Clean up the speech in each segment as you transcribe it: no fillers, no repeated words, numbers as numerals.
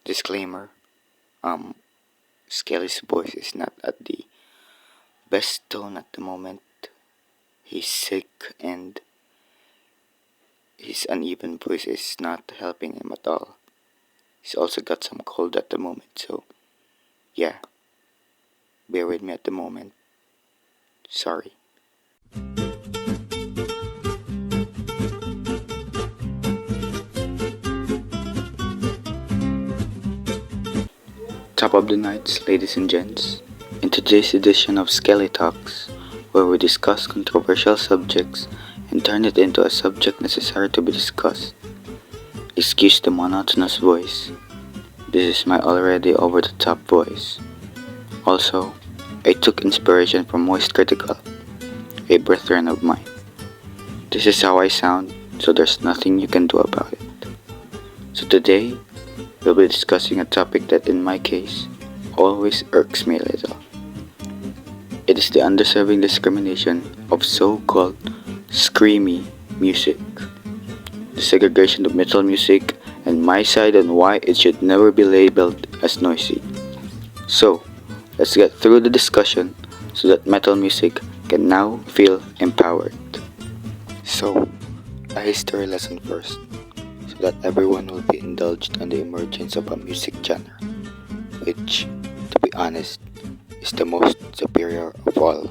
Disclaimer, um, Skelly's voice is not at the best tone at the moment. He's sick and his uneven voice is not helping him at all. He's also got some cold at the moment, so yeah, bear with me at the moment. Sorry. Top of the night, ladies and gents. In today's edition of Skelly Talks, where we discuss controversial subjects and turn it into a subject necessary to be discussed. Excuse the monotonous voice. This is my already over the top voice. Also, I took inspiration from Moist Critical, a brethren of mine. This is how I sound, so there's nothing you can do about it. So today, we'll be discussing a topic that in my case, always irks me a little. It is the undeserving discrimination of so-called screamy music. The segregation of metal music and my side on why it should never be labeled as noisy. So, let's get through the discussion so that metal music can now feel empowered. So, a history lesson first, so that everyone will be indulged on the emergence of a music genre, which, to be honest, is the most superior of all.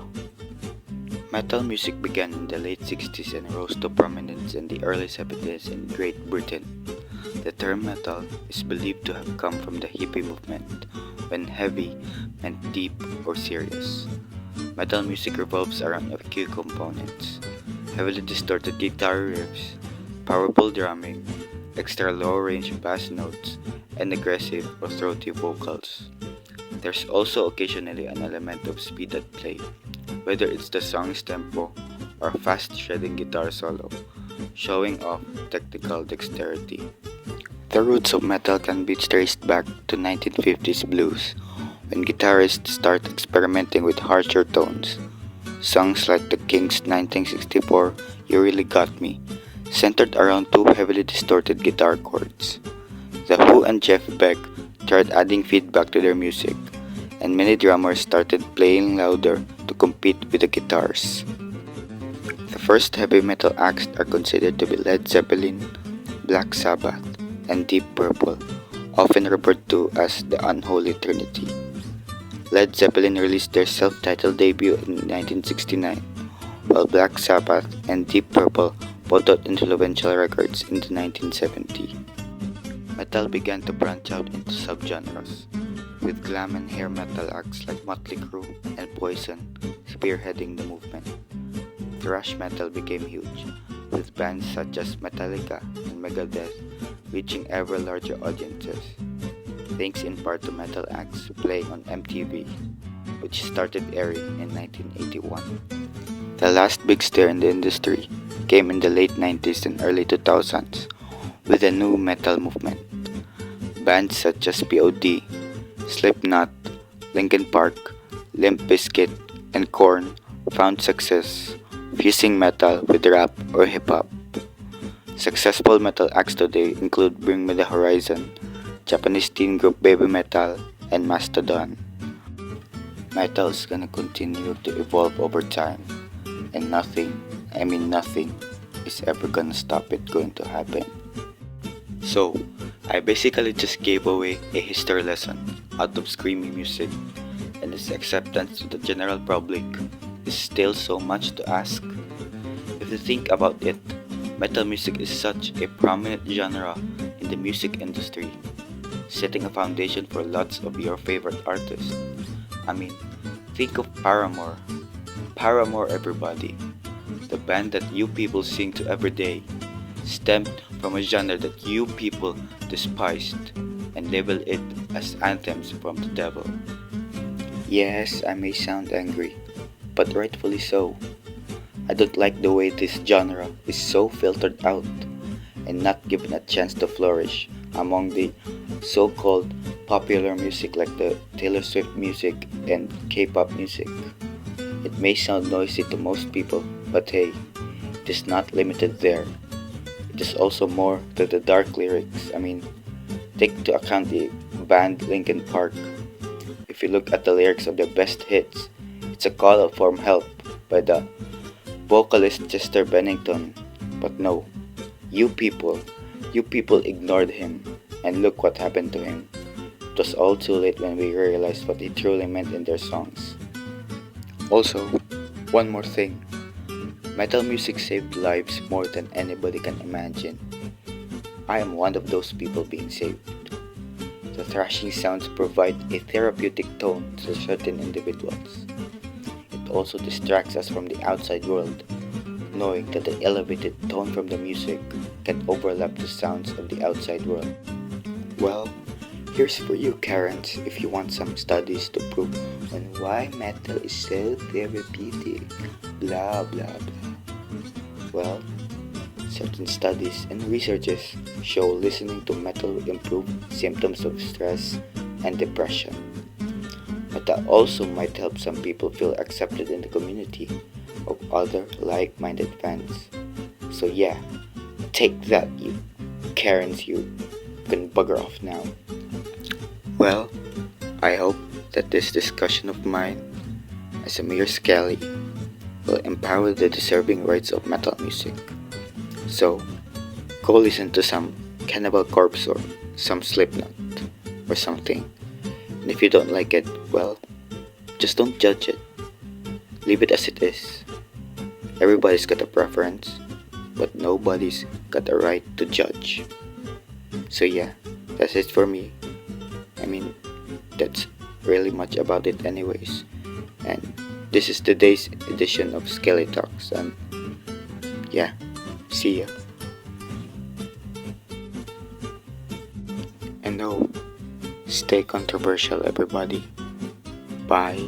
Metal music began in the late 60s and rose to prominence in the early 70s in Great Britain. The term metal is believed to have come from the hippie movement, when heavy meant deep or serious. Metal music revolves around a few components: heavily distorted guitar riffs, powerful drumming, extra low-range bass notes, and aggressive or throaty vocals. There's also occasionally an element of speed at play, whether it's the song's tempo or fast shredding guitar solo, showing off technical dexterity. The roots of metal can be traced back to 1950s blues, when guitarists start experimenting with harsher tones. Songs like The King's 1964 You Really Got Me centered around two heavily distorted guitar chords. The Who and Jeff Beck tried adding feedback to their music, and many drummers started playing louder to compete with the guitars. The first heavy metal acts are considered to be Led Zeppelin, Black Sabbath, and Deep Purple, often referred to as the Unholy Trinity. Led Zeppelin released their self-titled debut in 1969, while Black Sabbath and Deep Purple put out influential records in the 1970s. Metal began to branch out into subgenres, with glam and hair metal acts like Motley Crue and Poison spearheading the movement. Thrash metal became huge, with bands such as Metallica and Megadeth reaching ever larger audiences, thanks in part to metal acts playing on MTV, which started airing in 1981. The last big stir in the industry came in the late 90s and early 2000s with the new metal movement. Bands such as POD, Slipknot, Linkin Park, Limp Bizkit, and Korn found success fusing metal with rap or hip-hop. Successful metal acts today include Bring Me the Horizon, Japanese teen group Baby Metal, and Mastodon. Metal is gonna continue to evolve over time, and nothing, is ever gonna stop it going to happen. So, I basically just gave away a history lesson out of screamy music, and its acceptance to the general public is still so much to ask. If you think about it, metal music is such a prominent genre in the music industry, setting a foundation for lots of your favorite artists. I mean, think of Paramore. Paramore, everybody. The band that you people sing to every day stemmed from a genre that you people despised and labeled it as anthems from the devil. Yes, I may sound angry, but rightfully so. I don't like the way this genre is so filtered out and not given a chance to flourish among the so-called popular music like the Taylor Swift music and K-pop music. It may sound noisy to most people, but hey, it is not limited there. It is also more to the dark lyrics. Take into account the band Linkin Park. If you look at the lyrics of their best hits, it's a call for help by the vocalist Chester Bennington. But no, you people, you people ignored him, and look what happened to him. It was all too late when we realized what he truly meant in their songs. Also, one more thing. Metal music saved lives more than anybody can imagine. I am one of those people being saved. The thrashing sounds provide a therapeutic tone to certain individuals. It also distracts us from the outside world, knowing that the elevated tone from the music can overlap the sounds of the outside world. Well, here's for you, Karens, if you want some studies to prove on why metal is so therapeutic. Blah blah blah. Well, certain studies and researches show listening to metal improve symptoms of stress and depression. But that also might help some people feel accepted in the community of other like-minded fans. So yeah, take that, you Karens, you can bugger off now. Well, I hope that this discussion of mine as a mere SKELLY will empower the deserving rights of metal music. So, go listen to some Cannibal Corpse or some Slipknot or something. And if you don't like it, well, just don't judge it. Leave it as it is. Everybody's got a preference, but nobody's got a right to judge. So yeah, that's it for me. I mean, that's really much about it anyways. And this is today's edition of SKELLY Talks, and yeah, see ya. And no, stay controversial, everybody. Bye.